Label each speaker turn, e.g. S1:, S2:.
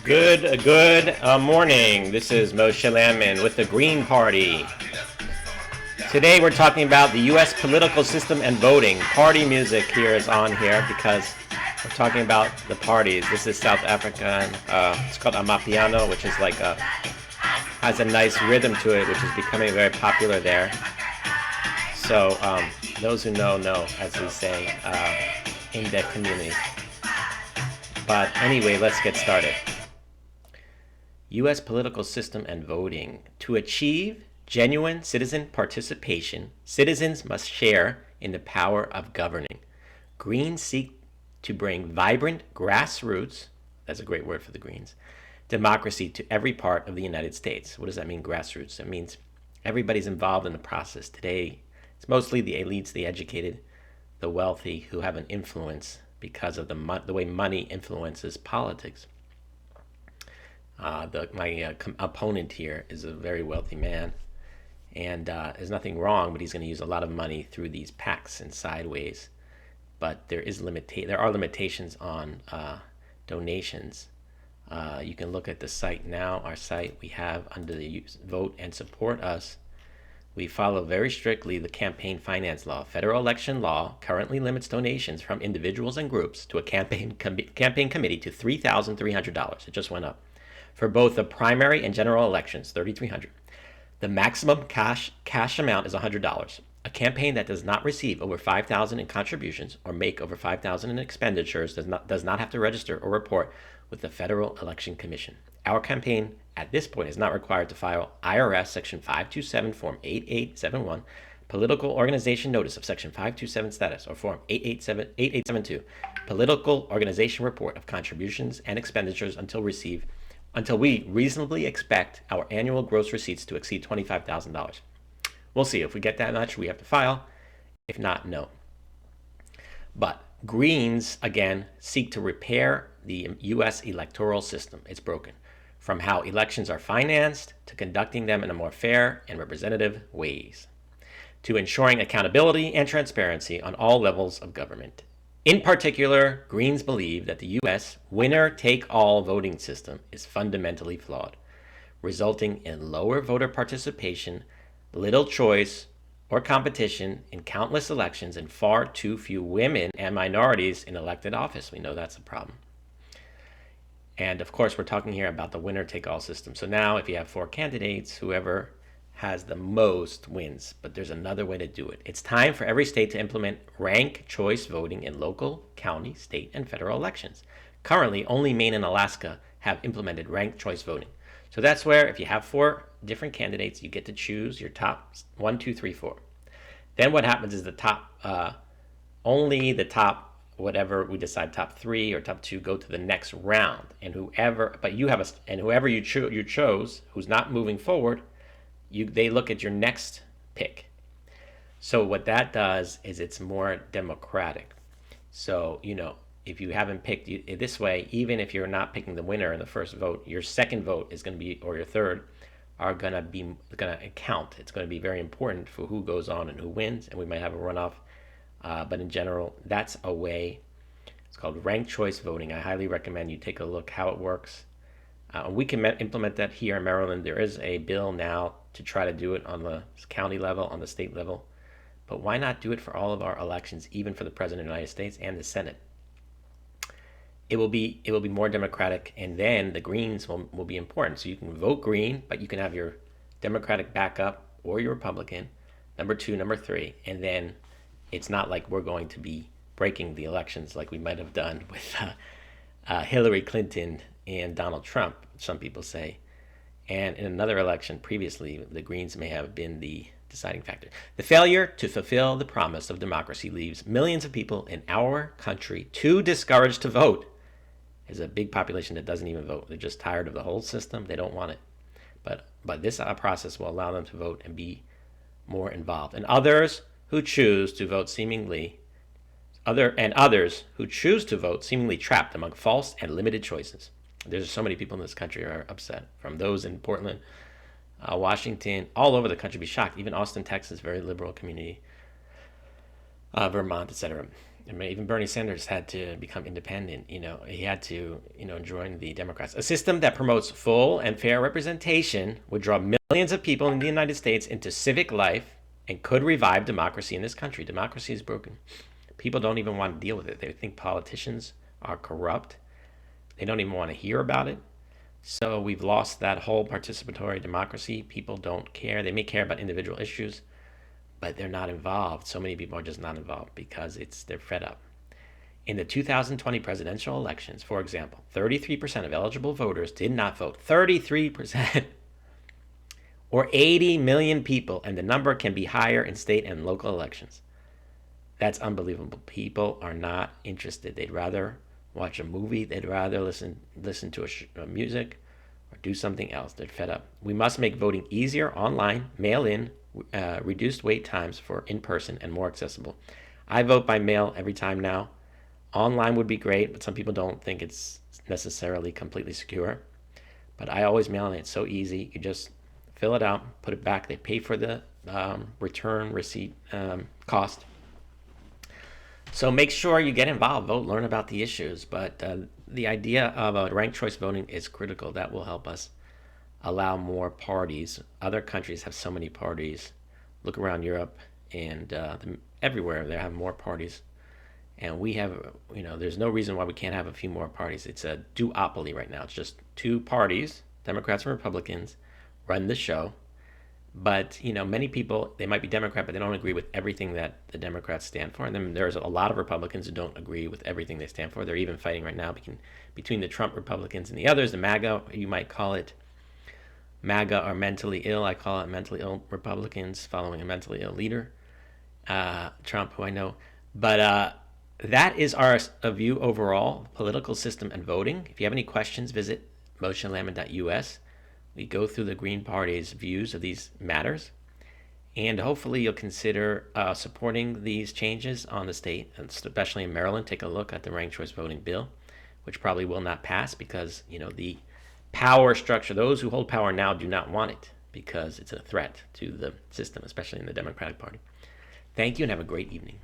S1: Good morning. This is Moshe Landman with the Green Party. Today we're talking about the U.S. political system and voting. Party music here is on here because we're talking about the parties. This is South African. It's called Amapiano, which is has a nice rhythm to it, which is becoming very popular there. So those who know, as we say in the community. But anyway, let's get started. U.S. political system and voting. To achieve genuine citizen participation, citizens must share in the power of governing. Greens seek to bring vibrant grassroots, that's a great word for the Greens, democracy to every part of the United States. What does that mean, grassroots? It means everybody's involved in the process. Today, it's mostly the elites, the educated, the wealthy who have an influence because of the way money influences politics. My opponent here is a very wealthy man, and there's nothing wrong, but he's going to use a lot of money through these PACs and sideways. But there are limitations on donations. You can look at the site now. Our site we have under the vote and support us. We follow very strictly the campaign finance law. Federal election law currently limits donations from individuals and groups to a campaign committee to $3,300. It just went up. For both the primary and general elections, $3,300. The maximum cash amount is $100. A campaign that does not receive over $5,000 in contributions or make over $5,000 in expenditures does not have to register or report with the Federal Election Commission. Our campaign at this point is not required to file IRS Section 527 Form 8871, Political Organization Notice of Section 527 Status, or Form 8872, Political Organization Report of Contributions and Expenditures until we reasonably expect our annual gross receipts to exceed $25,000. We'll see. If we get that much, we have to file. If not, no. But Greens, again, seek to repair the U.S. electoral system. It's broken. From how elections are financed to conducting them in a more fair and representative ways, to ensuring accountability and transparency on all levels of government. In particular, Greens believe that the U.S. winner-take-all voting system is fundamentally flawed, resulting in lower voter participation, little choice or competition in countless elections, and far too few women and minorities in elected office. We know that's a problem. And of course, we're talking here about the winner-take-all system. So now if you have 4 candidates, whoever has the most wins, but there's another way to do it. It's time for every state to implement ranked choice voting in local, county, state, and federal elections. Currently, only Maine and Alaska have implemented ranked choice voting. So that's where if you have 4 different candidates, you get to choose your top 1, 2, 3, 4. Then what happens is only the top, whatever we decide, top 3 or top 2 go to the next round, and whoever you chose who's not moving forward, they look at your next pick. So what that does is it's more democratic. So, if you haven't picked this way, even if you're not picking the winner in the first vote, your second vote is going to be, or your third, are going to count. It's going to be very important for who goes on and who wins, and we might have a runoff. But in general, that's a way. It's called ranked choice voting. I highly recommend you take a look how it works. We can implement that here in Maryland. There is a bill now to try to do it on the county level, on the state level. But why not do it for all of our elections, even for the President of the United States and the Senate? It will be more democratic, and then the Greens will be important. So you can vote Green, but you can have your Democratic backup or your Republican, number 2, number 3, and then it's not like we're going to be breaking the elections like we might have done with Hillary Clinton and Donald Trump, some people say. And in another election previously, the Greens may have been the deciding factor. The failure to fulfill the promise of democracy leaves millions of people in our country too discouraged to vote. There's a big population that doesn't even vote. They're just tired of the whole system. They don't want it. But this process will allow them to vote and be more involved. And others who choose to vote seemingly trapped among false and limited choices. There's so many people in this country are upset, from those in Portland, Washington, all over the country. Be shocked. Even Austin, Texas, very liberal community, Vermont, etc. I mean, even Bernie Sanders had to become independent. He had to, join the Democrats. A system that promotes full and fair representation would draw millions of people in the United States into civic life and could revive democracy in this country. Democracy is broken. People don't even want to deal with it. They think politicians are corrupt. They don't even want to hear about it. So we've lost that whole participatory democracy. People don't care. They may care about individual issues, but they're not involved. So many people are just not involved because they're fed up. In the 2020 presidential elections, for example, 33% of eligible voters did not vote. 33%, or 80 million people, and the number can be higher in state and local elections. That's unbelievable. People are not interested. They'd rather watch a movie. They'd rather listen to music or do something else. They're fed up. We must make voting easier online, mail in, reduced wait times for in person, and more accessible. I vote by mail every time now. Online would be great, but some people don't think it's necessarily completely secure. But I always mail in. It's so easy. You just fill it out, put it back. They pay for the return receipt cost. So make sure you get involved, vote, learn about the issues. But the idea of ranked choice voting is critical. That will help us allow more parties. Other countries have so many parties. Look around Europe and everywhere they have more parties. And we have, there's no reason why we can't have a few more parties. It's a duopoly right now. It's just two parties, Democrats and Republicans, run the show. But, many people, they might be Democrat, but they don't agree with everything that the Democrats stand for. And then there's a lot of Republicans who don't agree with everything they stand for. They're even fighting right now between the Trump Republicans and the others, the MAGA, you might call it. MAGA are mentally ill. I call it mentally ill Republicans following a mentally ill leader, Trump, who I know. But that is our view overall, political system and voting. If you have any questions, visit moshelandman.us. We go through the Green Party's views of these matters, and hopefully you'll consider supporting these changes on the state, especially in Maryland. Take a look at the ranked choice voting bill, which probably will not pass because the power structure, those who hold power now do not want it because it's a threat to the system, especially in the Democratic Party. Thank you and have a great evening.